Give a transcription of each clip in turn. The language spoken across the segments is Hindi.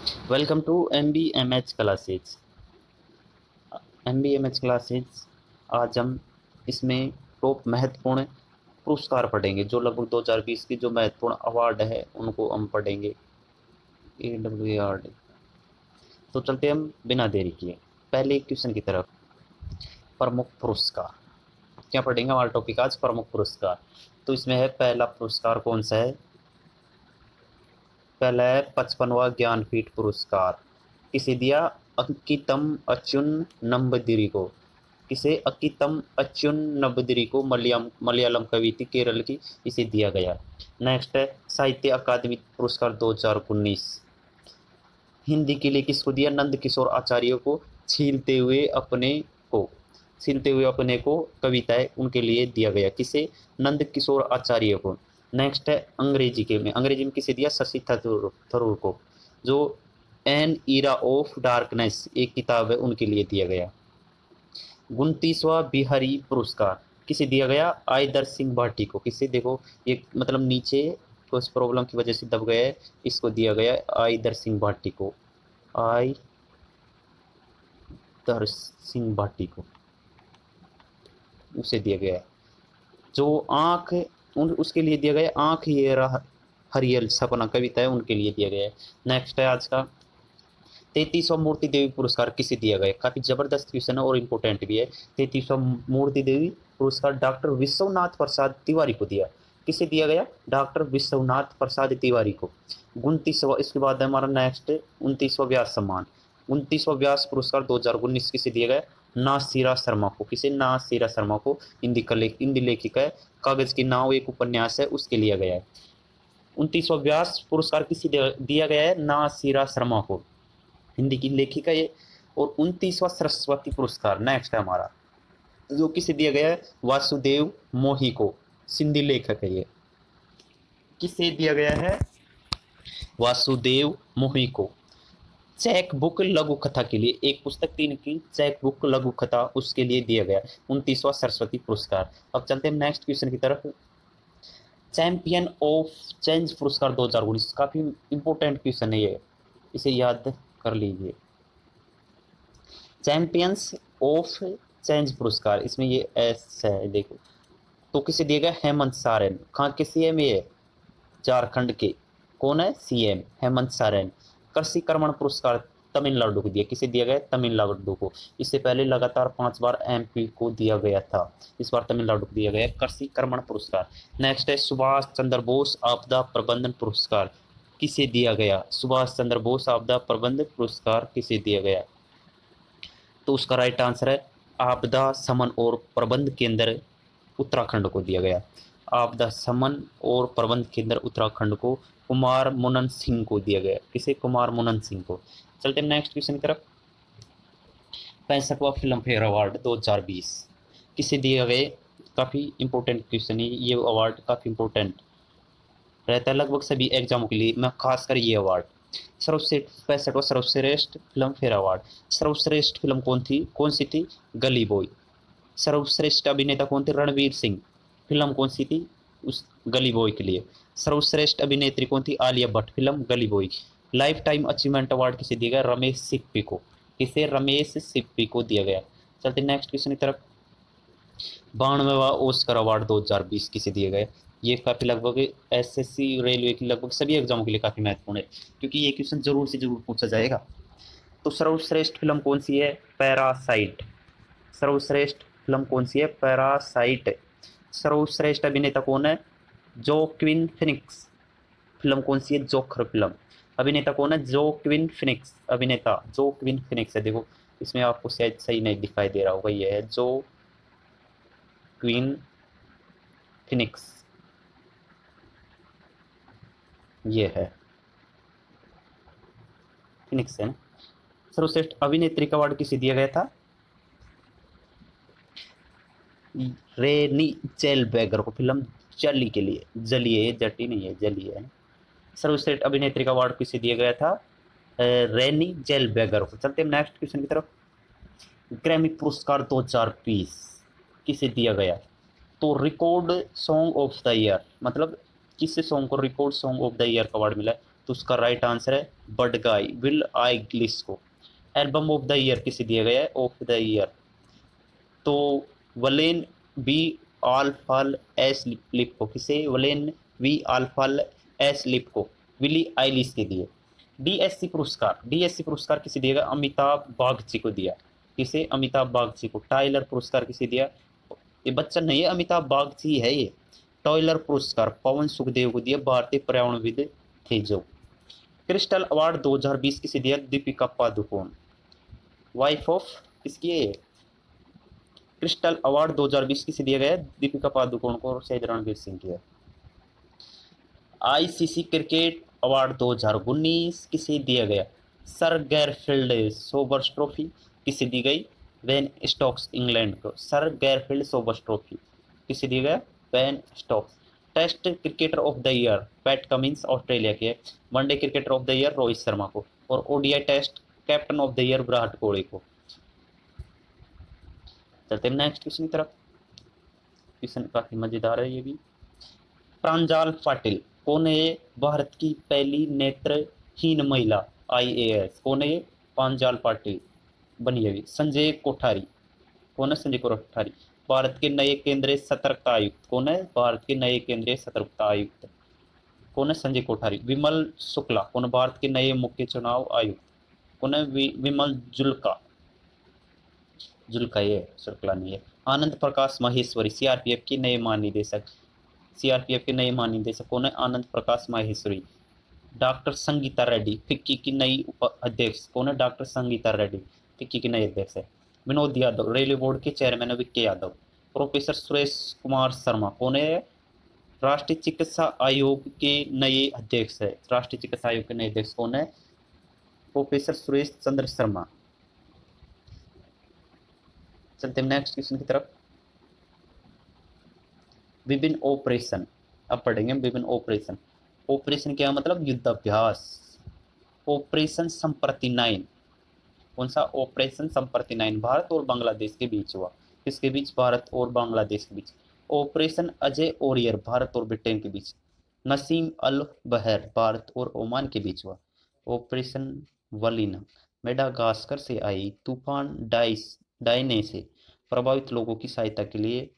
Welcome to M B M H classes. M B M H classes आज हम इसमें टॉप महत्वपूर्ण पुरस्कार पढ़ेंगे, जो लगभग 2020 की जो महत्वपूर्ण अवार्ड है उनको हम पढ़ेंगे। AWARD। तो चलते हम बिना देरी किए पहले क्वेश्चन की तरफ। प्रमुख पुरस्कार क्या पढ़ेंगे? हमारा टॉपिक आज प्रमुख पुरस्कार। तो इसमें है पहला पुरस्कार कौन सा है? पहला है 55वां ज्ञानपीठ पुरस्कार। किसे दिया? अंकितम अच्युन नंबदिरी को। किसे? अंकितम अच्युन नंबदिरी को, मलयालम कवि थी केरल की, इसे दिया गया। नेक्स्ट है साहित्य अकादमी पुरस्कार 2019। हिंदी के लिए किसको दिया? नंद किशोर आचार्य को। छीलते हुए अपने को, छीलते हुए अपने को कविताएं उनके लिए दिया गया। किसे? नंद किशोर आचार्य को। नेक्स्ट है अंग्रेजी में किसे दिया? शशि थरूर को, जो एन ईरा ऑफ डार्कनेस एक किताब है उनके लिए दिया गया। 29वां बिहारी पुरस्कार किसे दिया गया? आयदर सिंह भाटी को। किसे? देखो ये मतलब नीचे कुछ प्रॉब्लम की वजह से दब गया है, इसको दिया गया आयदर सिंह भाटी को। आयदर सिंह भाटी को उसे दिया गया है। जो आंख उसके लिए दिया गया, आंख ये रहा हरियल सपना कविता है उनके लिए दिया गया है। नेक्स्ट है आज का 33वां मूर्ति देवी पुरस्कार किसे दिया गया? काफी जबरदस्त क्वेश्चन है और इम्पोर्टेंट भी है। 33वां मूर्ति देवी पुरस्कार डॉक्टर विश्वनाथ प्रसाद तिवारी को दिया। किसे दिया गया? डॉक्टर विश्वनाथ प्रसाद तिवारी को। 29वां, इसके बाद है हमारा नेक्स्ट 29वां व्यास सम्मान। 29वां व्यास पुरस्कार 2019 किसे दिया गया? नासिरा शर्मा को। किसे? नासिरा शर्मा को। हिंदी लेखिका है। कागज की नाव एक उपन्यास है, उसके लिया गया है। 29वां व्यास पुरस्कार किसे दिया गया है? नासिरा शर्मा को, हिंदी की लेखिका ये। और 29वां सरस्वती पुरस्कार नेक्स्ट है हमारा, जो किसे दिया गया है? वासुदेव मोही को, सिंधी लेखक है ये। किसे दिया गया है? वासुदेव मोही को। चेक बुक लघु कथा के लिए, एक पुस्तक 3 की चेक बुक लघु कथा, उसके लिए दिया गया 29वां सरस्वती पुरस्कार। अब चलते हैं नेक्स्ट क्वेश्चन की तरफ। चैंपियन ऑफ चेंज पुरस्कार 2019, काफी इंपोर्टेंट क्वेश्चन है ये, इसे याद कर लीजिए। चैंपियंस ऑफ चेंज पुरस्कार, इसमें ये एस है देखो, तो किसे दिया गया? हेमंत सोरेन। कहाँ के सीएम ये? झारखंड के। कौन है सीएम? हेमंत सोरेन। कृषि कर्मण पुरस्कार तमिलनाडु को दिया। किसे दिया गया? तमिलनाडु को। इससे पहले लगातार 5 बार एमपी को दिया गया था, इस बार तमिलनाडु को दिया गया कृषि कर्मण पुरस्कार। नेक्स्ट है सुभाष चंद्र बोस आपदा प्रबंधन पुरस्कार। किसे दिया गया? सुभाष चंद्र बोस आपदा प्रबंधन पुरस्कार किसे दिया गया? तो उसका राइट आंसर है आपदा समन और प्रबंध केंद्र उत्तराखंड को दिया गया। आपदा समन और प्रबंध केंद्र उत्तराखंड को कुमार मुनन सिंह को दिया गया। किसे? कुमार मुनन सिंह को। चलते हैं नेक्स्ट क्वेश्चन की तरफ। 65वां फिल्म फेयर अवार्ड 2020 किसे दिया गया? काफी इंपॉर्टेंट क्वेश्चन है ये, अवार्ड काफी इंपॉर्टेंट रहता है लगभग सभी एग्जामों के लिए, मैं खासकर ये अवार्ड। सर्वश्रेष्ठ 65वां सर्वश्रेष्ठ फिल्म फेयर अवार्ड। सर्वश्रेष्ठ फिल्म कौन सी थी? गली बॉय। सर्वश्रेष्ठ अभिनेता कौन थे? रणवीर सिंह। फिल्म कौन सी थी? उस गली बॉय के लिए। सर्वश्रेष्ठ अभिनेत्री कौन थी? आलिया भट्ट। फिल्म गली boy. Life time achievement award किसे दिया गया? रमेश सिप्पी को। किसे? रमेश सिप्पी को दिया गया। चलते नेक्स्ट क्वेश्चन की तरफ। 92वां ऑस्कर अवार्ड 2020 किसे दिए गए? ये काफी लगभग एसएससी रेलवे की लगभग सभी एग्जामों के लिए काफी महत्वपूर्ण है, क्योंकि ये क्वेश्चन जरूर से जरूर पूछा जाएगा। तो सर्वश्रेष्ठ फिल्म कौन सी है? पैरासाइट। सर्वश्रेष्ठ फिल्म कौन सी है? पैरासाइट। सर्वश्रेष्ठ अभिनेता कौन है? Joaquin Phoenix. फिल्म कौन सी है? Joker film. अभिनेता कौन है? Joaquin Phoenix. अभिनेता जोक्विन फिनिक्स है। देखो इसमें आपको शायद सही नहीं दिखाई दे रहा होगा, ये है जो क्वीन फिनिक्स, ये है फिनिक्स है ना। सर्वश्रेष्ठ अभिनेत्री का अवार्ड किसे दिया गया था? रेनी जेलबैगर को, फिल्म जली के लिए। जलिए, जटी नहीं है, जलिए है। सर्वश्रेष्ठ अभिनेत्री का अवार्ड किसे दिया गया था? रेनी जेलबैगर को। चलते हैं नेक्स्ट क्वेश्चन की तरफ। ग्रैमी पुरस्कार 2020 किसे दिया गया? तो record song of the year, मतलब किस सॉन्ग को record song of the year का अवार्ड मिला है? तो उसका राइट आंसर है बड गाई विल आई ग्लिस को। एल्बम ऑफ द ईयर किसे दिया गया है, ऑफ द ईयर, तो वलेन बी आल्फाल एस लिप को, किसे, वलेन वी आल्फाल एस लिप को, विली आइलिस के दिए। डीएससी पुरस्कार किसे दिएगा, अमिताभ बागची को दिया। किसे, अमिताभ बागची को। टाइलर पुरस्कार किसे दिया, ये बच्चा नहीं है, अमिताभ बागची है ये। टॉयलर पुरस्कार पवन सुखदेव को दिया, भारतीय पर्यावरणविद थे जो। क्रिस्टल अवार्ड 2020 किसे दिया, दीपिका पादुकोण, वाइफ ऑफ किसकी है। क्रिस्टल अवार्ड 2020 किसे दिया गया, दीपिका पादुकोण को और शहीद रणवीर सिंह की है। आईसीसी क्रिकेट अवार्ड 2019 किसे दिया गया, सर गैरफील्ड सोबर्स ट्रॉफी किसे दी गई, वेन स्टोक्स इंग्लैंड को। सर गैरफील्ड सोबर्स ट्रॉफी किसे दिया गया, Wayne Stokes. Test cricketer of the year Pat Cummins Australia के। One day cricketer of the year Rohit Sharma को, और ODI test captain of the year Virat Kohli को। चलते हैं नेक्स्ट क्वेश्चन की तरफ। क्वेश्चन काफी मजेदार है ये भी। प्रांजल पाटिल कौन है, भारत की पहली नेत्रहीन महिला आईएएस कौन है, प्रांजल पाटिल बनी है। संजय कोठारी कौन है, संजय कोठारी। भारत के नए केंद्रीय सतर्कता आयुक्त कौन है, भारत के नए केंद्रीय सतर्कता आयुक्त कौन है, संजय कोठारी। विमल शुक्ला कौन है, भारत के नए मुख्य चुनाव आयुक्त कौन है, विमल जुल्का, जुल्का ये शुक्ला नहीं है। आनंद प्रकाश माहेश्वरी सीआरपीएफ के नए महानिदेशक, सीआरपीएफ के नए महानिदेशक कौन है, आनंद प्रकाश माहेश्वरी। डॉक्टर संगीता रेड्डी फिक्की की नई अध्यक्ष कौन है, डॉक्टर संगीता रेड्डी फिक्की की नई अध्यक्ष है। विनोद यादव रेलवे बोर्ड के चेयरमैन है, विक्के यादव। प्रोफेसर सुरेश कुमार शर्मा कौन है, राष्ट्रीय चिकित्सा आयोग के नए अध्यक्ष है। राष्ट्रीय चिकित्सा आयोग के नए अध्यक्ष कौन है, प्रोफेसर सुरेश चंद्र शर्मा। चलते हैं नेक्स्ट क्वेश्चन की तरफ। विभिन्न ऑपरेशन, अब पढ़ेंगे विभिन्न ऑपरेशन। ऑपरेशन क्या मतलब, युद्धाभ्यास। ऑपरेशन संप्रति 9 कौन सा, ऑपरेशन संप्रति 9 भारत और बांग्लादेश के बीच हुआ। किसके बीच, भारत और बांग्लादेश के बीच। ऑपरेशन अजय ओरियर भारत और ब्रिटेन के बीच। नसीम अल बहर भारत और ओमान के बीच हुआ। ऑपरेशन वलीना मेडागास्कर से आई तूफान डाइने से प्रभावित लोगों की सहायता के लिए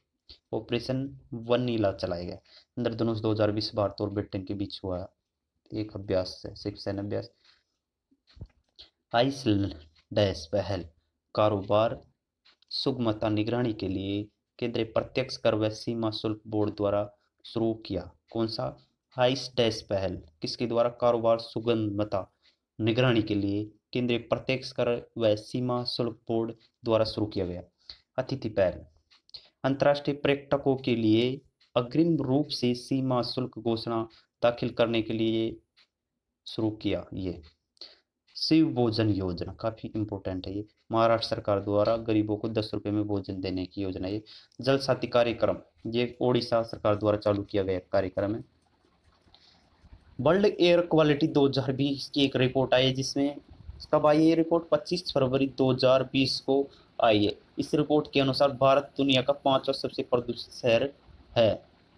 ऑपरेशन वनीला चलाया गया। इंद्रधनुष 2020 भारत और ब्रिटेन के बीच हुआ एक अभ्यास है, शिक्षण अभ्यास। आइसलैंड पहल कारोबार सुगमता निगरानी के लिए केंद्रीय प्रत्यक्ष कर व सीमा शुल्क बोर्ड द्वारा शुरू किया। कौन सा, आइस डैश पहल किसके द्वारा, कारोबार सुगमता निगरानी के लिए केंद्रीय प्रत्यक्ष कर व सीमा शुल्क बोर्ड द्वारा शुरू किया गया। अतिथि पहल अंतर्राष्ट्रीय पर्यटकों के लिए अग्रिम रूप से सीमा शुल्क घोषणा दाखिल करने के लिए शुरू किया। ये शिव भोजन योजना काफी इंपॉर्टेंट है ये, महाराष्ट्र सरकार द्वारा गरीबों को 10 रुपए में भोजन देने की योजना। ये जल साथी कार्यक्रम, ये ओडिशा सरकार द्वारा चालू किया गया कार्यक्रम है। वर्ल्ड एयर क्वालिटी 2020 की एक रिपोर्ट आई है, जिसमें कब आई है ये रिपोर्ट, 25 फरवरी 2020 को आई है। इस रिपोर्ट के अनुसार भारत दुनिया का 5वां सबसे प्रदूषित शहर है।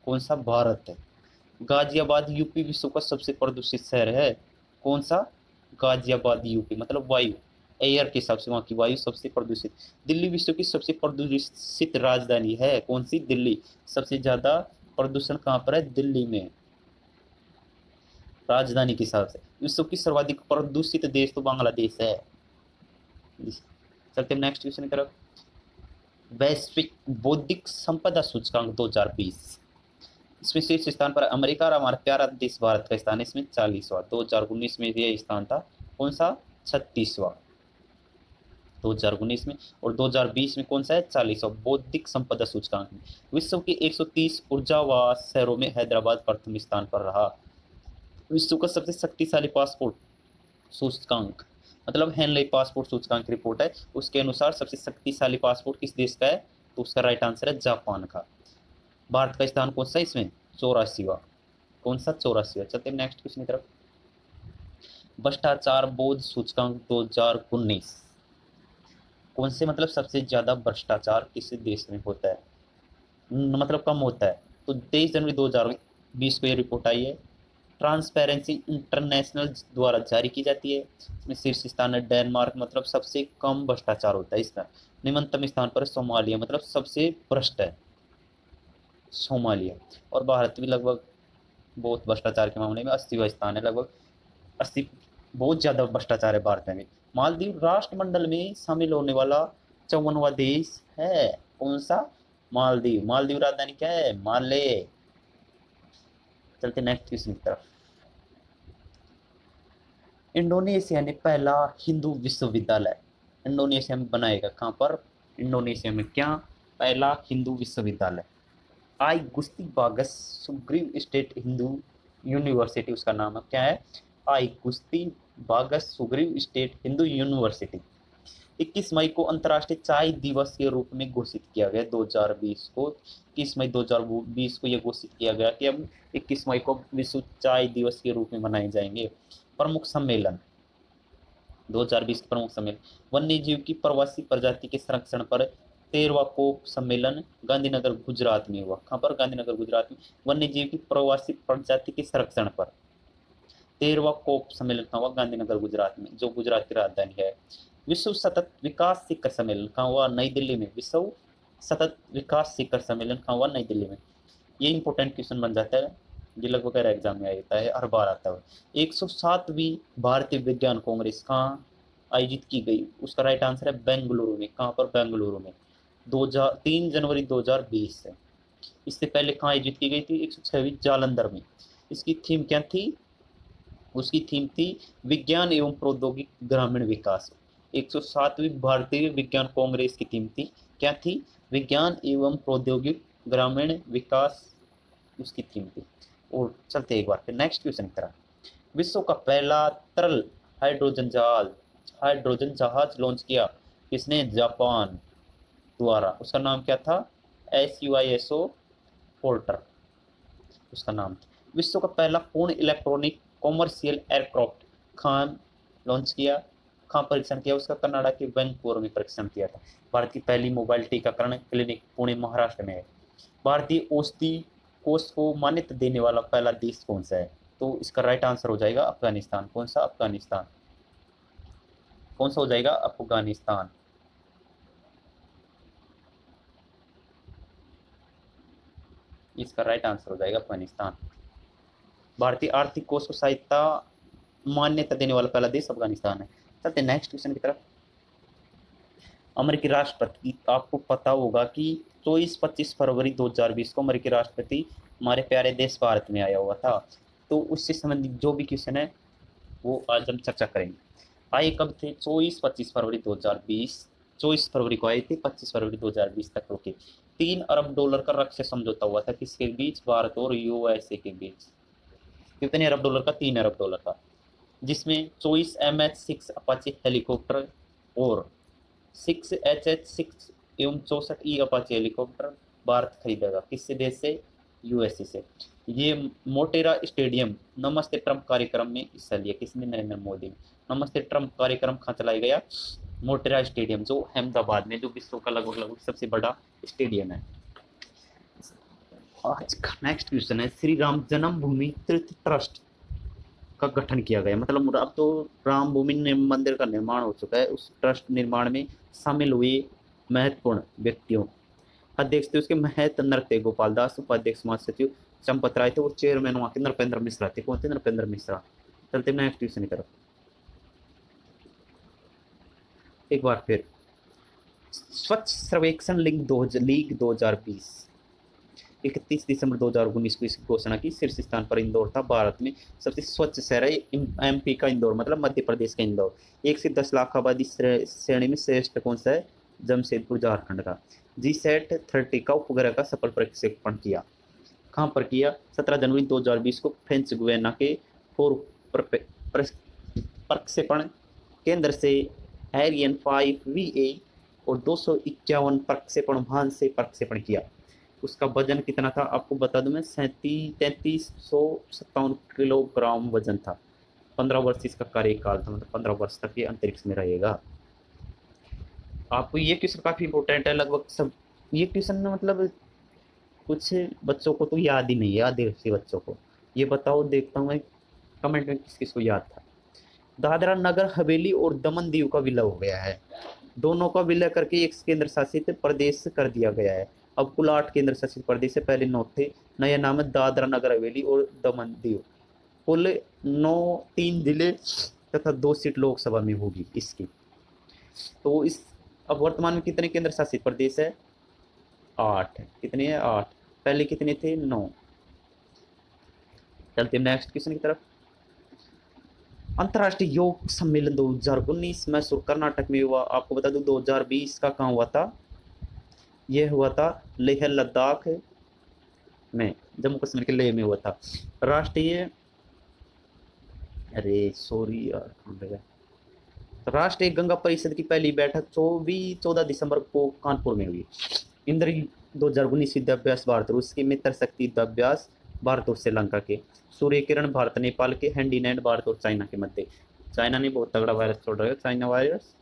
कौन सा, भारत है। गाजियाबाद यूपी विश्व का सबसे प्रदूषित शहर है। कौन सा, गाजियाबाद यूपी, मतलब वायु, एयर के हिसाब से वहाँ की वायु सबसे प्रदूषित। दिल्ली विश्व की सबसे प्रदूषित राजधानी है। कौन सी, दिल्ली। सबसे ज्यादा प्रदूषण कहाँ पर है, दिल्ली में, राजधानी के हिसाब से। विश्व की सर्वाधिक प्रदूषित देश तो बांग्लादेश है। चलते हैं नेक्स्ट क्वेश्चन की तरफ। वैश्विक बौद्धिक संपदा सूचकांक 2020, इसमें शीर्ष स्थान पर अमेरिका और हमारा प्यारा देश भारत का स्थान है इसमें 40वां। 2019 में यह स्थान था कौन सा, 36वां 2019 में, और 2020 में कौन सा है, 40वां बौद्धिक संपदा सूचकांक में। विश्व के 130 ऊर्जावान शहरों में हैदराबाद प्रथम स्थान पर रहा। विश्व का सबसे शक्तिशाली पासपोर्ट सूचकांक, मतलब हेनले पासपोर्ट सूचकांक रिपोर्ट है, उसके अनुसार सबसे शक्तिशाली पासपोर्ट किस देश का है, तो उसका राइट आंसर है जापान का। भारत का स्थान कौन सा इसमें, 84वां। कौन सा, 84वां। चलते हैं नेक्स्ट क्वेश्चन की तरफ। भ्रष्टाचार बोध सूचकांक 2019, कौन से, मतलब सबसे ज्यादा भ्रष्टाचार किस देश में होता है, मतलब कम होता है, तो 23 जनवरी 2020 को ये रिपोर्ट आई है। ट्रांसपेरेंसी इंटरनेशनल द्वारा जारी की जाती है। इसमें शीर्ष स्थान है डेनमार्क, मतलब सबसे कम भ्रष्टाचार होता है इसका। निम्नतम स्थान पर सोमालिया, मतलब सबसे भ्रष्ट है सोमालिया। और भारत भी लगभग बहुत भ्रष्टाचार के मामले में 80वां स्थान है, लगभग 80, बहुत ज्यादा भ्रष्टाचार है भारत में। मालदीव राष्ट्रमंडल में शामिल होने वाला 54वां देश है। कौन सा? मालदीव। मालदीव राजधानी क्या है? माले। चलते नेक्स्ट क्वेश्चन की तरफ। इंडोनेशिया ने पहला हिंदू विश्वविद्यालय इंडोनेशिया में बनाएगा। कहाँ पर? इंडोनेशिया में। क्या? पहला हिंदू विश्वविद्यालय। आई गुस्ती बागस सुग्रीव स्टेट हिंदू यूनिवर्सिटी उसका नाम है। क्या है? आई गुस्ती बागस सुग्रीव स्टेट हिंदू यूनिवर्सिटी। 21 मई को अंतर्राष्ट्रीय चाय दिवस के रूप में घोषित किया गया 2020 को। 21 मई 2020 को यह घोषित किया गया कि हम 21 मई को विश्व चाय दिवस के रूप में मनाए जाएंगे। प्रमुख सम्मेलन 2020 प्रमुख सम्मेलन वन्य जीव की प्रवासी प्रजाति के संरक्षण पर 13वां कोप सम्मेलन गांधीनगर गुजरात में हुआ। कहाँ पर? गांधीनगर गुजरात में। वन्य जीव की प्रवासी प्रजाति के संरक्षण पर 13वां कोप सम्मेलन कहाँ हुआ? गांधीनगर गुजरात में, जो गुजरात की राजधानी है। विश्व सतत विकास शिखर सम्मेलन कहाँ हुआ? नई दिल्ली में। विश्व सतत विकास शिखर सम्मेलन कहाँ हुआ? नई दिल्ली में। ये इंपॉर्टेंट क्वेश्चन बन जाता है, ये लगभग हर एग्जाम में आता है, हर बार आता है। 107वीं भारतीय विज्ञान कांग्रेस कहाँ आयोजित की गई? उसका राइट आंसर है बेंगलुरु में। कहाँ पर? बेंगलुरु में। 3 जनवरी 2020 है। इससे पहले कहाँ आयोजित की गई थी? 106वीं जालंधर में। इसकी थीम क्या थी? उसकी थीम थी विज्ञान एवं प्रौद्योगिकी ग्रामीण विकास। 107वीं भारतीय विज्ञान कांग्रेस की थीम थी, क्या थी? विज्ञान एवं प्रौद्योगिकी ग्रामीण विकास उसकी थीम थी। और चलते एक बार फिर नेक्स्ट क्वेश्चन की तरफ। विश्व का पहला तरल हाइड्रोजन जहाज लॉन्च किया किसने? जापान द्वारा। उसका नाम क्या था? SUISO पोर्टर उसका नाम था। विश्व का पहला पूर्ण इलेक्ट्रॉनिक कॉमर्शियल एयरक्राफ्ट कहाँ लॉन्च किया? कहाँ परीक्षण किया उसका? कनाडा के वैंकूवर में परीक्षण किया था। भारत की पहली मोबाइल टीकाकरण क्लिनिक पुणे महाराष्ट्र में है। भारतीय औषधि कोष को मान्यता देने वाला पहला देश कौन सा है? तो इसका राइट आंसर हो जाएगा अफगानिस्तान। कौन सा? अफगानिस्तान। कौन सा हो जाएगा? अफगानिस्तान। इसका राइट आंसर हो जाएगा अफगानिस्तान। भारतीय आर्थिक कोष को सहायता मान्यता देने वाला पहला देश अफगानिस्तान है। चलते नेक्स्ट क्वेश्चन की तरफ। अमेरिकी राष्ट्रपति, आपको पता होगा कि 24-25 फरवरी 2020 को अमेरिकी राष्ट्रपति हमारे प्यारे देश भारत में आया हुआ था। तो उससे संबंधित जो भी क्वेश्चन है वो आज हम चर्चा करेंगे। आए कब थे? 24-25 फरवरी 2020। 24 फरवरी को आए थे, 25 फरवरी 2020 तक रुके। 3 अरब डॉलर का रक्षा समझौता हुआ था किसके बीच? भारत और USA के बीच। कितने अरब डॉलर का? 3 अरब डॉलर का, जिसमें 24 MH-6 अपाचे हेलीकॉप्टर और 6 HH-6 एवं 64 अपाचे हेलीकॉप्टर भारत खरीदेगा। किससे देश से? USA से। ये मोटेरा स्टेडियम नमस्ते ट्रंप कार्यक्रम में हिस्सा लिया किसने? नरेंद्र मोदी ने। नमस्ते ट्रंप कार्यक्रम कहाँ चलाया गया? मोटेरा स्टेडियम, जो अहमदाबाद में, जो विश्व का लगभग सबसे बड़ा स्टेडियम है। आज का नेक्स्ट क्वेश्चन है, श्री राम जन्मभूमि तीर्थ ट्रस्ट का गठन किया गया। मतलब अब तो राम भूमि मंदिर का निर्माण हो चुका है, उस ट्रस्ट निर्माण में शामिल हुए महत्वपूर्ण व्यक्तियों। अध्यक्ष थे उसके महत नृत्य गोपाल दास, उपाध्यक्ष महासचिव चंपत राय थे, वो चेयरमैन वहां के नृपेंद्र मिश्रा थे। कौन थे? नृपेंद्र मिश्रा। चलते नेक्स्ट क्वेश्चन की तरफ एक बार फिर। स्वच्छ सर्वेक्षण लीग 2020 31 दिसंबर 2019 को इसकी घोषणा की। शीर्ष स्थान पर इंदौर था। भारत में सबसे स्वच्छ शहर है MP का इंदौर, मतलब मध्य प्रदेश का इंदौर। 1 से 10 लाख आबादी श्रेणी में श्रेष्ठ कौन सा है? जमशेदपुर झारखंड का। GSAT-30 का उपग्रह का सफल प्रक्षेपण किया। कहाँ पर किया? 17 जनवरी 2020 को फ्रेंच गुयाना के फोर प्रक्षेपण केंद्र से एरियन 5VA और 251 प्रक्षेपण वाहन से प्रक्षेपण किया। उसका वजन कितना था आपको बता दूं मैं? 3357 किलोग्राम वजन था। 15 वर्ष इसका कार्यकाल था, मतलब 15 वर्ष तक ये अंतरिक्ष में रहेगा। आपको ये क्वेश्चन काफी इंपॉर्टेंट है, लगभग सब ये क्वेश्चन मतलब कुछ बच्चों को तो याद ही नहीं है, आधे बच्चों को। ये बताओ, देखता हूँ मैं कमेंट में किस किस को याद था। दादरा नगर हवेली और दमन दीव का विलय हो गया है। दोनों का विलय करके एक केंद्र शासित प्रदेश कर दिया गया है। अब कुल 8 केंद्र शासित प्रदेश है, पहले 9 थे। नया नाम है दादरा नगर हवेली और दमन दीव। कुल 9, 3 जिले तथा 2 सीट लोकसभा में होगी इसकी। तो इस अब वर्तमान में कितने केंद्र शासित प्रदेश है? 8। कितने हैं? 8। पहले कितने थे? 9। चलते हैं नेक्स्ट क्वेश्चन की तरफ। अंतर्राष्ट्रीय योग सम्मेलन 2019 मैसूर कर्नाटक में हुआ। आपको बता दूं 2020 का कहाँ हुआ था? यह हुआ था लेह लद्दाख में, जम्मू कश्मीर के लेह में हुआ था। राष्ट्रीय अरे सॉरी यार, राष्ट्रीय गंगा परिषद की पहली बैठक 14 दिसंबर को कानपुर में हुई। इंद्र 2019 युद्धाभ्यास भारत रूस के, मित्र शक्ति युद्धाभ्यास भारत और श्रीलंका के, सूर्य किरण भारत नेपाल के, हैंड इन हैंड भारत और चाइना के मध्य। चाइना ने बहुत तगड़ा वायरस छोड़ रहा है, चाइना वायरस।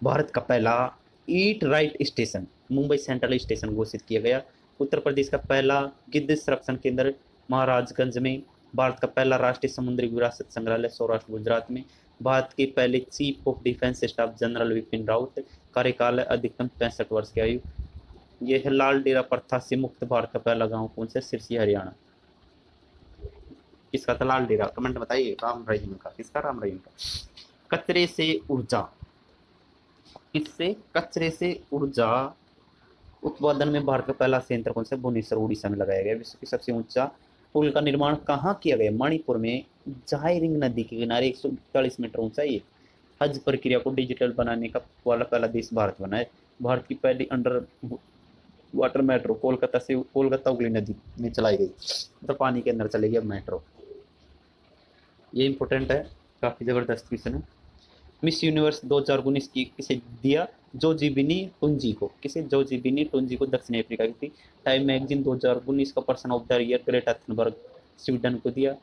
भारत का पहला eat right station Mumbai central station घोषित किया गया। उत्तर प्रदेश का पहला गिद्ध संरक्षण केंद्र महाराजगंज में। भारत का पहला राष्ट्रीय समुद्री विरासत संग्रहालय सौराष्ट्र गुजरात में। भारत के पहले chief of defence staff general Vipin Rawat, कार्यकाल अधिकतम 65 वर्ष की आयु। यह है लाल डेरा प्रथा से मुक्त भारत का पहला गांव कौन सा? सिरसी हरियाणा। किसका था लाल डेरा? कमेंट बताइए। राम रहीम का। किसका? राम रहीम का। कचरे से ऊर्जा, किससे? कचरे से ऊर्जा उत्पादन में भारत का पहला संयंत्र कौन सा? भुवनेश्वर उड़ीसा में लगाया गया। विश्व की सबसे ऊंचा पुल का निर्माण कहाँ किया गया? मणिपुर में, जायरिंग नदी के किनारे 141 मीटर ऊंचा। ये हज प्रक्रिया को डिजिटल बनाने का वाला पहला देश भारत बना है। भारत की पहली अंडर वाटर मेट्रो कोलकाता उगली नदी में चलाई गई, तो पानी के अंदर चलेगी अब मेट्रो। ये इंपॉर्टेंट है, काफी जबरदस्त क्वेश्चन है। मिस यूनिवर्स 2019 की किसे दिया? जोजीबिनी टुंजी को। किसे? जोजीबिनी टुंजी को, दक्षिण अफ्रीका की थी। टाइम मैगजीन 2019 का person of the year Greta Thunberg Sweden को दिया।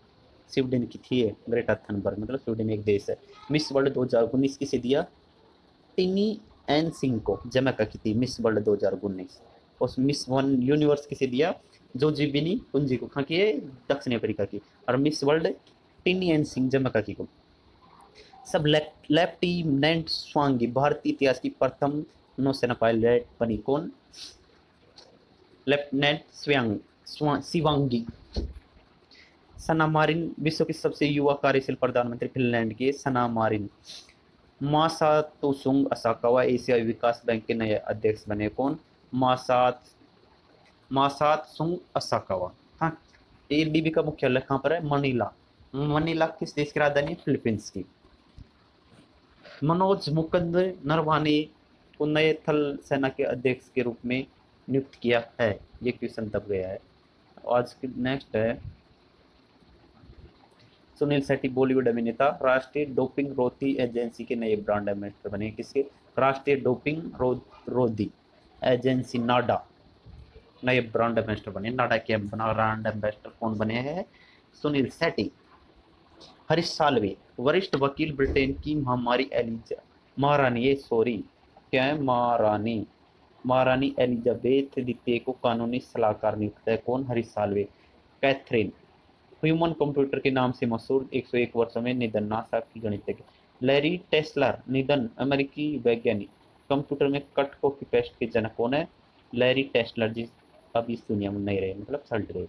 स्वीडन की थी ये ग्रेटा थनबर्ग, मतलब स्वीडन एक देश है। मिस वर्ल्ड 2019 किसे दिया? टिनी एन सिंह को, जमैका की थी मिस वर्ल्ड 2019। और मिस वन यूनिवर्स किसे दिया? जोजीबिनी टुंजी को, कहाँ की है? दक्षिण अफ्रीका की। और miss world Toni Ann Singh, Jamaica की को। सब लेफ्टिनेंट स्वांगी भारतीय इतिहास की प्रथम नौसेना पायलट बनी। कौन? लेफ्टिनेंट शिवांगी। सना मारिन विश्व की सबसे युवा कार्यशील प्रधानमंत्री फिनलैंड के, सना मारिन। मासातोसुंग असाकावा एशियाई विकास बैंक के नए अध्यक्ष बने। कौन? मासातसुंग असाकावा। हाँ, एडीबी का मुख्यालय कहाँ पर है? मनीला। मनीला किस देश की राजधानी? फिलीपींस की। मनोज मुकुंद नरवाने को नए थल सेना के अध्यक्ष के रूप में नियुक्त किया है। ये क्वेश्चन दब गया है। आज की नेक्स्ट है, सुनील शेट्टी बॉलीवुड अभिनेता राष्ट्रीय डोपिंग रोधी एजेंसी के नए ब्रांड एम्बेसडर बने। किसके? राष्ट्रीय डोपिंग रोधी एजेंसी नाडा नए ब्रांड एम्बेसडर बने। नाडा के ब्रांड एम्बेसडर कौन बने हैं? सुनील शेट्टी। हरीश साल्वे वरिष्ठ वकील, ब्रिटेन की महारानी एलिजाबेथ द्वितीय को कानूनी सलाहकार नियुक्त है। कौन? Harish Salve. Katherine human computer के नाम से मशहूर, 101 वर्षों में निधन, नासा की गणितज्ञ। लैरी टेस्लर निधन, अमेरिकी वैज्ञानिक। कंप्यूटर में कट कॉपी पेस्ट के जनक कौन है? लैरी टेस्लर, जिस अब इस दुनिया में नहीं रहे, मतलब चल रहे।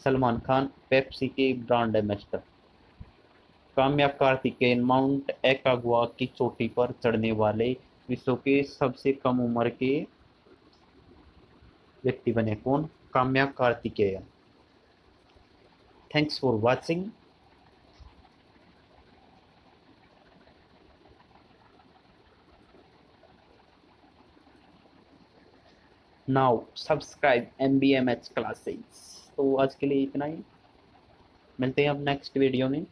सलमान खान पेप्सी के brand ambassador. Kamya Karthikeyan mount एकागुआ की चोटी पर चढ़ने वाले विश्व के सबसे कम उम्र के व्यक्ति बने। कौन? Kamya Karthikeyan. Thanks for watching. Now subscribe MBMH classes. तो आज के लिए इतना ही, मिलते हैं अब नेक्स्ट वीडियो में।